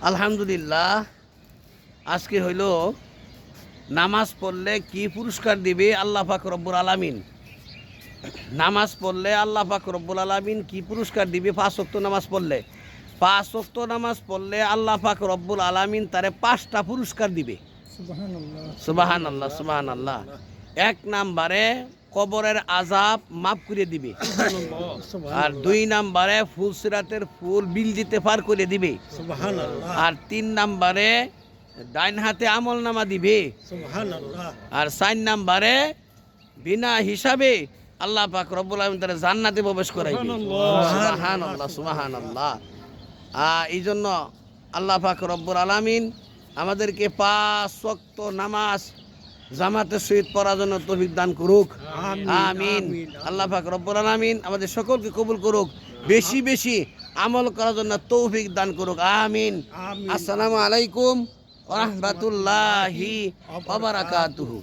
আলহামদুলিল্লাহ, আজকে হইল নামাজ পড়লে কি পুরস্কার দিবে আল্লাহ পাক রব্বুল আলামিন। নামাজ পড়লে আল্লাহ পাক রব্বুল আলামিন কি পুরস্কার দিবে? 5 ওয়াক্ত নামাজ পড়লে, 5 ওয়াক্ত নামাজ পড়লে আল্লাহ পাক রব্বুল আলামিন তারে 5টা পুরস্কার দিবে। সুবহানাল্লাহ, সুবহানাল্লাহ। 1 নাম্বারে কবরের আযাব মাফ করে দিবে, আর 2 নাম্বারে ফুলসিরাতের ফুল বিল দিতে পার করে দিবে, আর 3 নাম্বারে ডাইন হাতে আমল নামা দিবে, আর 4 নাম্বারে বিনা হিসাবে আল্লাহ পাক রব্বুল আলামিন তারে জান্নাতে প্রবেশ করাইবে। সুবহানাল্লাহ, সুবহানাল্লাহ। এই জন্য আল্লাহ পাক রব্বুল আলামিন আমাদেরকে 5 ওয়াক্ত নামাজ জামাতের সহিত পড়ার জন্য তৌফিক দান করুক, আমিন। আল্লাহ পাক রব্বুল আলামিন আমাদের সকলকে কবুল করুক, বেশি বেশি আমল করার জন্য তৌফিক দান করুক, আমিন। আসসালামু আলাইকুম ওয়া রাহমাতুল্লাহি ওয়া বারাকাতুহু।